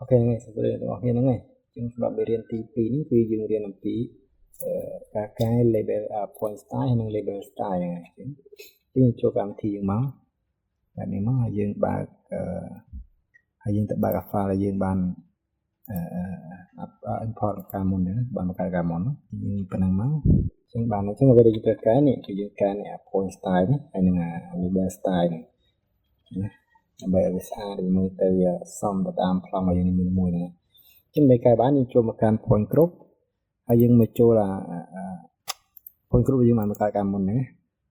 Ok ngày sau đây tôi học như này chúng ta bị riêng tí phí vì dừng riêng làm phí các cái label point style hay label style này chứ cho cảm thì dừng máu là nếu mà dừng bạc hay dừng tập bạc pha là dừng bàn import cái món nữa bàn cái món dừng penang máu chúng bàn nó chúng ta về đây cái này thì dừng cái này point style này hay là label style này bây giờ sẽ đi mới từ xong tập am plan mà dừng mình mùi này chúng ta cái bán cho một cái point group hay dừng mà cho là point group dừng mà cái món nữa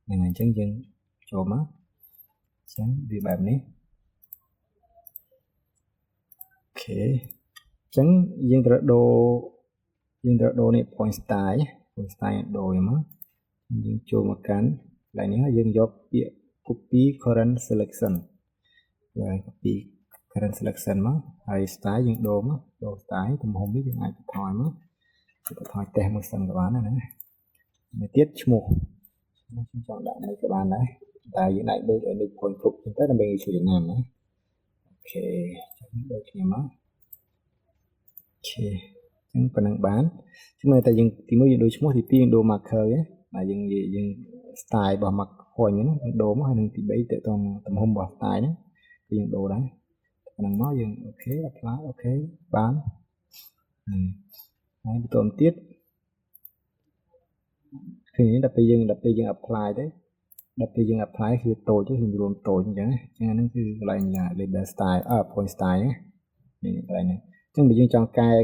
này chẳng dừng cho má chẳng vì bài này ok chẳng dừng đồ này point style đồ mà dừng cho một cái lại nữa dừng cho copy current selection rồi copy current selection mà hay style dừng đồ style thì không biết dừng ai thôi mà thôi tem một phần các bạn này nữa tiết mục chọn đại này các bạn đấy tại hiện tại bây giờ được hồi phục chúng ta là bên sử dụng nào đấy ok được gì mà ok chúng phần năng bán chúng ta tại dừng thì mới đôi chúng thì pin đồ marker ấy là dừng style bảo mặc hồi những đồ mà hay đừng thì bấy tự tầm hôm bảo style đấy dừng đồ đấy phần năng nói dừng ok apply ok bán đấy tôm tiết khi đặt bây giờ apply đấy đặt bây giờ applyคือโตchứ hình rùmโตnhư thế cho nênคืออะไรlà label style point style nhéนี่อะไรเนี่ยซึ่งbây giờ trong cái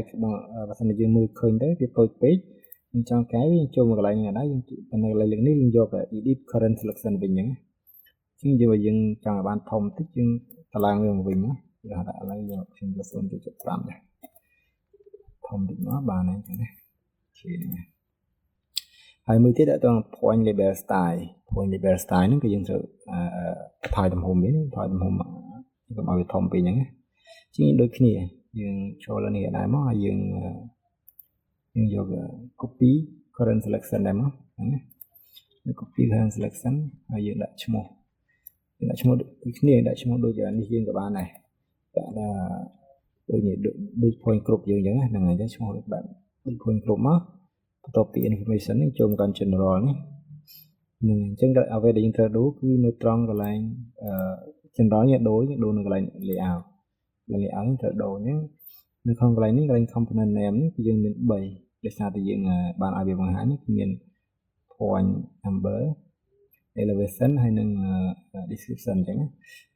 và sau này dương mưa khơi đấy thì tôi page nhưng trong cái cho một cái này đó phần này là lượng này dương vô cái edit current selection bình nhé chứ giờ bây giờ trong bạn thông tích dương ta làm người bình nhé giờ đã lấy giờ xin cho xuống cho chụp làm này thông định nó bàn này thế này chỉ này ហើយមួយទៀតតើ point label style ហ្នឹងគឺយើងត្រូវថយទំហំនេះថយទំហំកុំឲ្យវាធំពេកហ្នឹងជាងដូចគ្នាយើងចូលនេះដែរមកហើយយើងយក copy current selection ដែរមកណា copy current selection ហើយយើងដាក់ឈ្មោះដូចគ្នាដាក់ឈ្មោះដូចនេះយើងក៏បានដែរដាក់ដូច point group យើងអញ្ចឹងហ្នឹងហើយឈ្មោះแบบដូច point group មកបន្ទាប់ពី information នេះចូលមកកាន់ general នេះនឹងអញ្ចឹងក៏អ្វីដែលយើងត្រូវដូរគឺនៅត្រង់កន្លែងgeneral នេះដូរនៅកន្លែង layout ត្រូវដូរអញ្ចឹងនៅក្នុងកន្លែងនេះកន្លែង component name នេះគឺយើងមាន3ដោយសារតែយើងបានឲ្យវាបង្ហាញនេះគឺមាន point number elevation ហើយនិង description អញ្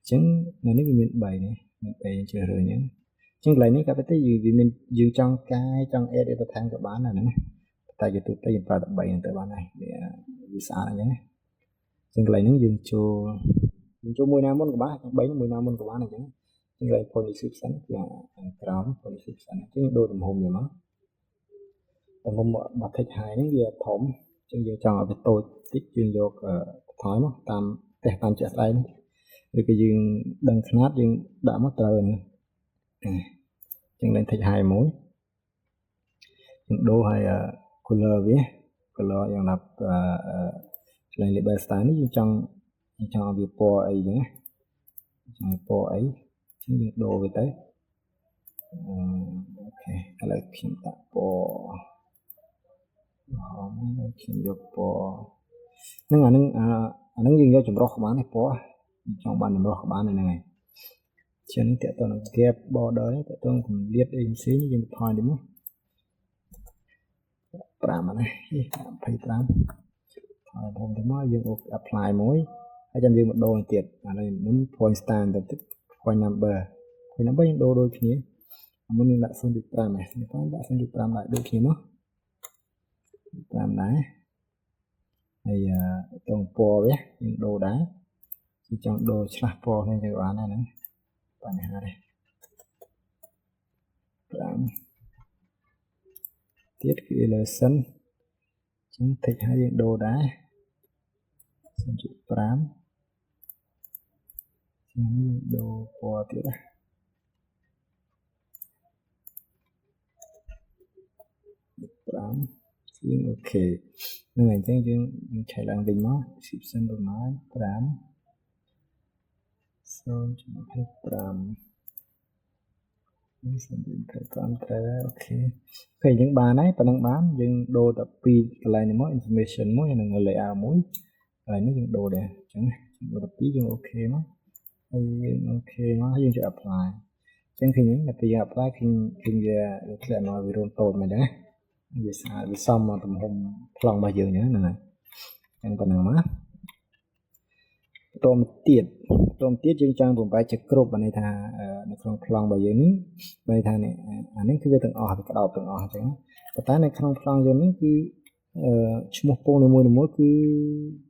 ចឹងនៅនេះវាមាន3នេះមាន3ជ្រើសរើសអញ្ចឹងកន្លែងនេះក៏ទៅវាមានយើងចង់កាយចង់ edit បន្ថែមក៏បានដែរហ្នឹងតែយើងទៅយើងប្រើតែ3ហ្នឹងទៅបានហើយវាស្អាតអញ្ចឹងចឹងកន្លែងហ្នឹងយើងចូលមួយណាមុនក៏បាន3មួយណាមុនក៏បានអញ្ចឹងកន្លែង point description គឺក្រោម point description អញ្ចឹងដូរទំហំវាមកទំហំរបស់ text ហើយហ្នឹងវាធំអញ្ចឹងយើងចង់ឲ្យវាតូចតិចយើងយកថយមកតាមជាក់ស្ដែងឬក៏យើងដឹងຂະຫນាតយើងដាក់មកត្រូវហ្នឹងចឹងឡើង text ហើយមួយយើងដូរឲ្យcolor វា color យ៉ាងណា label style នេះយើងចង់ឲ្យវាពណ៌អីចឹងណាចង់ពណ៌អីចឹងយើងដូរវាទៅអូខេឥឡូវខ្ញុំដាក់ពណ៌ខ្ញុំយកពណ៌ហ្នឹងអាហ្នឹងយើងយកចម្រុះក៏បានដែរពណ៌ចង់បានចម្រុះក៏បានហ្នឹងហើយចឹងតើតើ gap border នេះតើតើគម្លាតអីផ្សេងយើងថយទៅមក5ណា25ហើយผมទៅមកយើង apply មួយហើយចាំយើងមកដូរទៀតអានេះមុន point style ទៅទៀត point number យើងដូរដូចគ្នាមុនយើងដាក់0.5ហ្នឹងដាក់0.5ដែរដូចគ្នាមក5ដែរហើយតងពណ៌វាយើងដូរដែរគឺចង់ដូរឆ្លាស់ពណ៌នេះទៅបានដែរហ្នឹងបញ្ហាដែរ5ទៀតគឺ elevation ចឹង text ហើយយើងដូរដែរ0.5ចឹងដូរពណ៌ទៀតណា5ជាងអូខេហ្នឹងហើយអញ្ចឹងយើងឆែកឡើងវិញមក description ប្រមាណ5 0.5 ok khi những bà này bà đang bán nhưng đồ tập pi lại này mỗi information mỗi là người layout mỗi lại những đồ đẹp chẳng đồ tập pi nhưng ok mà ok mà nhưng chưa apply chẳng khi những là bây giờ apply khi giờ là nó bị rôn tồn mà đấy vì xong mà tầm hôm lòng bao giờ nhớ này chẳng còn nào mà tôm tiết dương trang vùng bài chụp crop này tha nó không lòng bao giờ ní bài tha này anh ấy cứ về từng ở cái đầu từng ở chẳng cái tay này không lòng giờ ní cứ một phong này mỗi cứ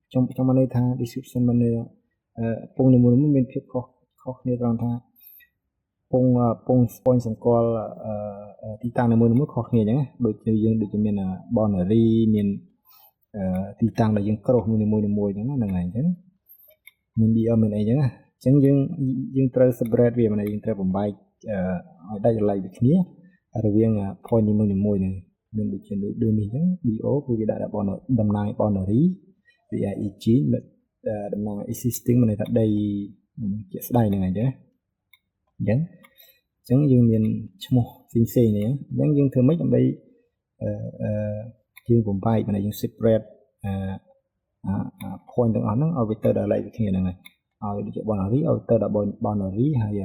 trong này tha description này phong này mỗi mình biết khó này rằng tha phong point some call titang này mỗi khó này chẳng đôi cho mình boundary mình titang là dương crop mỗi chẳng là ngày chẳng mình đi ở mình ấy chẳng nhưng trời spread về mình ấy trời bồng bay ở đây là việcนี้rồi riêng point như môi này mình được chuyển đổi đi chẳng đi ố vì đã bọn nó đầm nang bọn nó rí vì ý chí đầm nang existing mình tại đây chuyện đây này chứ chẳng nhưng mình mua xin xì này chẳng nhưng thường mấy trong đây dương bồng bay mình ấy spread pointទាំងអស់ហ្នឹងឲ្យវាទៅដល់លេខគ្នាហ្នឹងហើយឲ្យដូច boundary ឲ្យទៅដល់ boundary ហើយ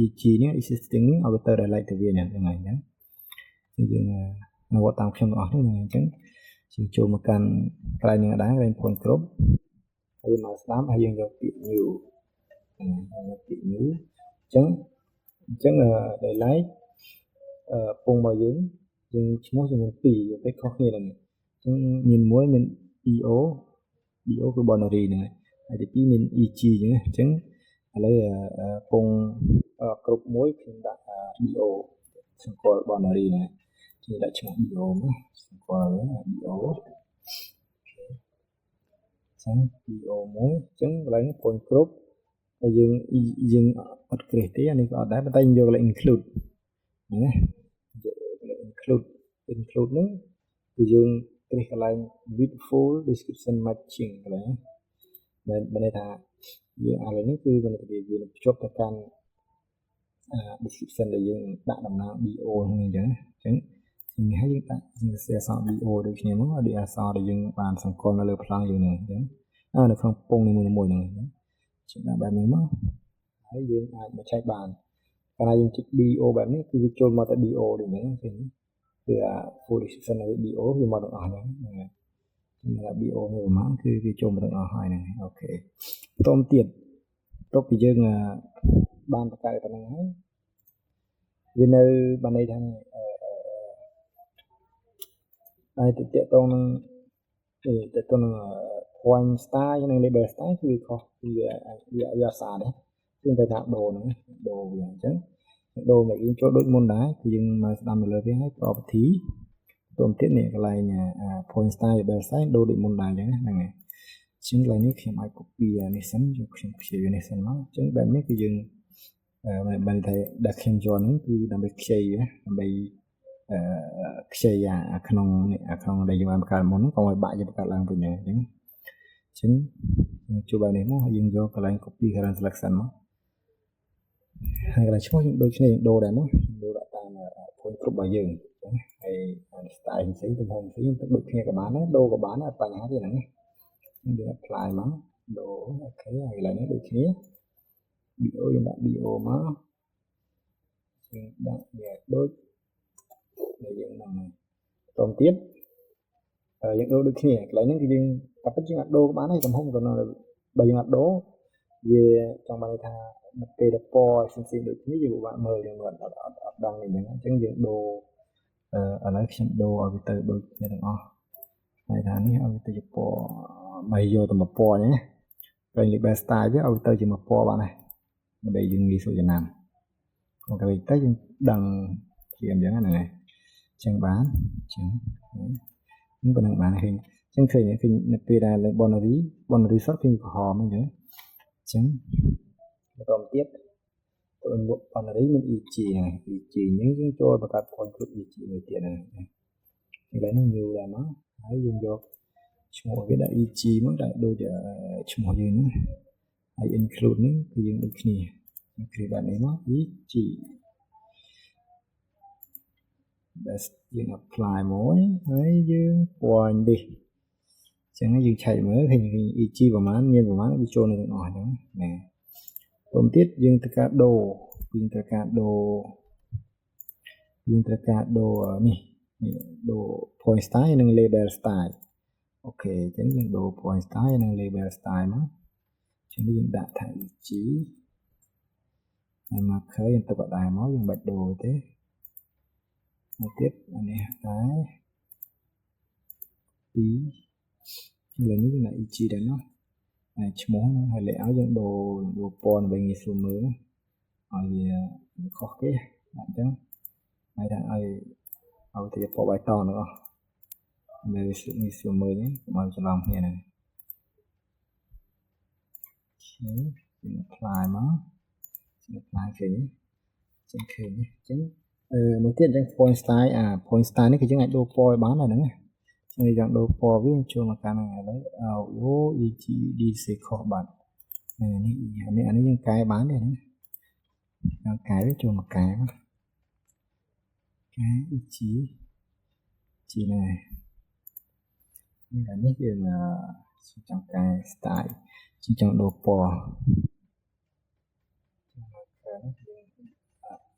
EG នេះ existing នេះឲ្យវាទៅដល់លេខទៅវាហ្នឹងហ្នឹងហើយយើងនៅវត្តតាមខ្ញុំទាំងអស់នេះហ្នឹងអញ្ចឹងយើងចូលមកកាន់កន្លែងនេះដែរកន្លែង point គ្រប់ហើយមកស្ដាប់ហើយយើងយកពាក្យ new ពាក្យ new អញ្ចឹងដែលលេខពងរបស់យើងឈ្មោះចំនួន2វាខុសគ្នាហ្នឹងអញ្ចឹងមានមួយមាន EO គឺ boundary ហ្នឹងហើយទី2មាន EG អញ្ចឹងឥឡូវពងគ្រប់មួយខ្ញុំដាក់ BO សម្គាល់ boundary ហ្នឹងខ្ញុំដាក់ឈ្មោះ BO មកសម្គាល់វា BO ចឹង BO មួយអញ្ចឹងកន្លែងពងគ្រប់ហើយយើងអត់គ្រេះទេអានេះក៏អត់ដែរប៉ុន្តែយើងយកកន្លែង include ហ្នឹងណាយកកន្លែង include ហ្នឹងគឺយើងគ្រេះកន្លែង with full description matching កន្លែងមានន័យថាយើងឥឡូវនេះគឺវាភ្ជាប់ទៅកាន់description ដែលយើងដាក់តំណាង BO ហ្នឹងអញ្ចឹងហើយយើងដាក់អក្សរ BO ដូចគ្នាមកដូចអក្សរដែលយើងបានសង្កល់នៅលើប្លង់យើងហ្នឹងអញ្ចឹងនៅក្នុងពងនីមួយៗហ្នឹងខ្ញុំដាក់បែបនេះមកហើយយើងអាចបញ្ចេញបានកាលណាយើងចុច BO បែបនេះគឺវាចូលមកតែ BO ដូចហ្នឹងឃើញគឺfull description នៃ BO វាមកទាំងអស់ហ្នឹងសម្រាប់ BO នេះប្រហែលគឺវាចូលមកទាំងអស់ហើយហ្នឹងអូខេបន្តទៀតទៅពីយើងបានបង្កើតប៉ុណ្ណឹងហើយវានៅបានន័យថាហើយទៅតទៅនឹងpoint style និង label style គឺខុសពីវាសាដែរគឺទៅថាដូរហ្នឹងដូរវាអញ្ចឹងដូរមកយើងចូលដូចមុនដែរគឺយើងមកស្ដាំនៅលើវាហើយ property ទៅទៀតនេះកន្លែង point style label style ដូរដូចមុនដែរអញ្ចឹងហ្នឹងហើយជាងកន្លែងនេះខ្ញុំអាច copy នេះសិនយកខ្ញុំខ្ជិលនេះសិនមកអញ្ចឹងបែបនេះគឺយើងបានថាដាក់ខ្ញុំចូលហ្នឹងគឺដើម្បីខ្ចីដើម្បីខ្ចីក្នុងដែលយើងបានបង្កើតមុនហ្នឹងកុំឲ្យបាក់យើងបង្កើតឡើងវិញអញ្ចឹងជួយបែបនេះមកហើយយើងយកកន្លែង copy current selection មកហើយកន្លែងឈ្មោះយើងដូចគ្នាដូរដែរមកដូរដាក់តាម point គ្រប់របស់យើងអញ្ចឹងហើយ style ផ្សេងទំហំផ្សេងទៅដូចគ្នាក៏បានដែរដូរក៏បានដែរបញ្ហាទេហ្នឹងយើង apply មកដូរអូខេហើយកន្លែងនេះដូចគ្នា BO យើងដាក់ BO មកយើងដាក់វាដូចដែលយើងហ្នឹងហើយបន្តទៀតយើងដូរដូចគ្នាកន្លែងហ្នឹងគឺយើងតែពិតយើងអាចដូរបានហើយទំហំក៏បើយើងអាចដូរវាចង់បានថាពេលដែលពណ៌ផ្សេងៗដូចគ្នាយើងពិបាកមើលយើងអត់ដឹងនេះអញ្ចឹងយើងដូរឥឡូវខ្ញុំដូរឲ្យវាទៅដូចគ្នាទាំងអស់ហើយថានេះឲ្យវាទៅជាពណ៌មកយកទៅមកពណ៌អញ្ចឹងពេល label style វាឲ្យវាទៅជាមកពណ៌បានហើយដើម្បីយើងងាយស្រួលចំណាំអូខេទៅយើងដឹងជាអញ្ចឹងហ្នឹងហើយអញ្ចឹងបានអញ្ចឹងនេះប៉ុណ្ណឹងបានឃើញអញ្ចឹងឃើញនៅពេលដែល boundary សតគឺក្រហមអញ្ចឹងបន្តទៀតទៅមុខ boundary មាន EG ហ្នឹង EG ហ្នឹងយើងចូលបង្កើត point group EG មួយទៀតហ្នឹងឥឡូវនេះ new ដែរមកហើយយើងយកឈ្មោះវាដាក់ EG មកដាក់ដូចឈ្មោះយើងហ្នឹងហើយ include នេះគឺយើងដូចគ្នា create បែបនេះមក EG best យើង apply មួយហើយយើង point នេះចឹងយើងឆែកមើលឃើញ EG ប្រហែលមានប្រហែលវាចូលនៅទាំងអស់អញ្ចឹងណាpotomទៀតយើងត្រូវការដូរយើងត្រូវការដូរនេះដូរ point style និង label style អូខេអញ្ចឹងយើងដូរ point style និង label style មកចឹងយើងដាក់ថា EG ហើយ marker យើងទុកអត់ដែរមកយើងបាច់ដូរទេមកទៀតអានេះដែរ2លើនេះយើងដាក់ EG ដែរណោះហើយឈ្មោះហើយ layout យើងដូរពណ៌ដើម្បីងាយស្រួលមើលឲ្យវាខុសគេអញ្ចឹងហើយថាឲ្យទៅពណ៌បៃតងទាំងអស់មើលងាយស្រួលមើលហ្នឹងកុំឲ្យច្រឡំគ្នាហ្នឹងយើង apply មកapply ឃើញចឹងឃើញចឹងមួយទៀតអញ្ចឹង point style point style នេះគឺយើងអាចដូរពណ៌ឲ្យបានដែរហ្នឹងចឹងយើងដូរពណ៌វាចូលមកកាន់ហ្នឹងឥឡូវEGDC ខុសបាត់នេះអានេះយើងកែបានទេណាយើងកែវាចូលមកកែEG ហ្នឹងហើយនេះយើងចង់កែ style ចង់ដូរពណ៌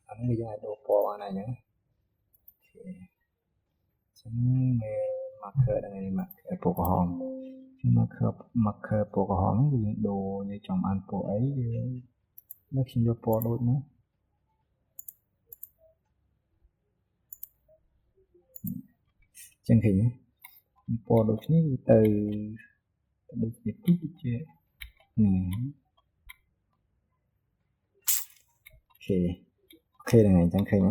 អានេះយើងអាចដូរពណ៌បានហើយចឹងមេ marker ហ្នឹងឯង marker ពណ៌ក្រហមmarker ពណ៌ក្រហមហ្នឹងយើងដូរយើងចង់បានពណ៌អីយើងនៅខ្ញុំយកពណ៌ដូចហ្នឹងចឹងឃើញពណ៌ដូចនេះទៅដូចជាតិចអូខេហ្នឹងហើយចឹងឃើញ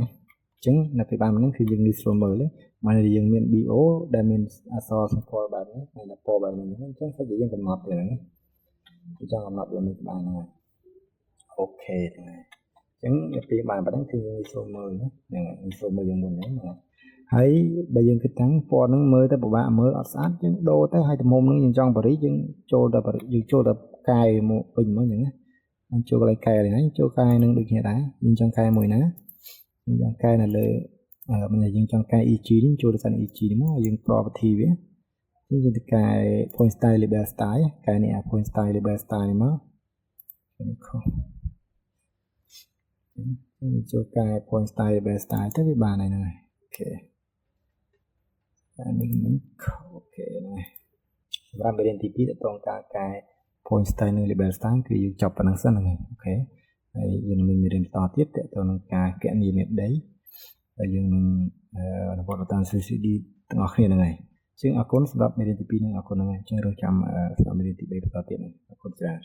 ចឹងនៅពេលបានហ្នឹងគឺយើងងាយស្រួលមើលមកយើងមាន BO ដែលមានអក្សរសម្គាល់បែបនេះហើយពណ៌បែបនេះអញ្ចឹងគឺយើងកំណត់ទេហ្នឹងគឺចង់កំណត់វាមិនបានហ្នឹងហើយអូខេហ្នឹងហើយចឹងទៅពេលបានប៉ុណ្ណឹងគឺងាយស្រួលមើលហ្នឹងងាយស្រួលមើលយើងមុនហ្នឹងហើយបើយើងគិតថាពណ៌ហ្នឹងមើលទៅពិបាកមើលអត់ស្អាតយើងដូរទៅហើយទំហំហ្នឹងយើងចង់បរិយយើងចូលទៅកែមកវិញមកអញ្ចឹងណាយើងចូលកន្លែងកែហ្នឹងចូលកែនឹងដូចគ្នាដែរយើងចង់កែមួយណាយើងចង់កែនៅលើយើងចង់កែ EG នេះចូលទៅកាន់ EG នេះមកយើង property វាយើងទៅកែ point style label style កែនេះ point style label style នេះមកនេះខុសយើងចូលកែ point style label style ទៅវាបានហើយហ្នឹងអូខេអានេះមិនអូខេហ្នឹងសម្រាប់មេរៀនទី2តើតើការកែ point style និង label style គឺយើងចប់ប៉ុណ្ណឹងសិនហ្នឹងអូខេហើយយើងមានមេរៀនបន្តទៀតតើតើនឹងការគណនាមេដីហើយយើងនឹងរបបតាម CCD ទាំងអស់គ្នាហ្នឹងហើយអញ្ចឹងអរគុណសម្រាប់មេរៀនទី2និងអរគុណហ្នឹងហើយអញ្ចឹងរងចាំសម្រាប់មេរៀនទី3បន្តទៀតហ្នឹងអរគុណច្រើន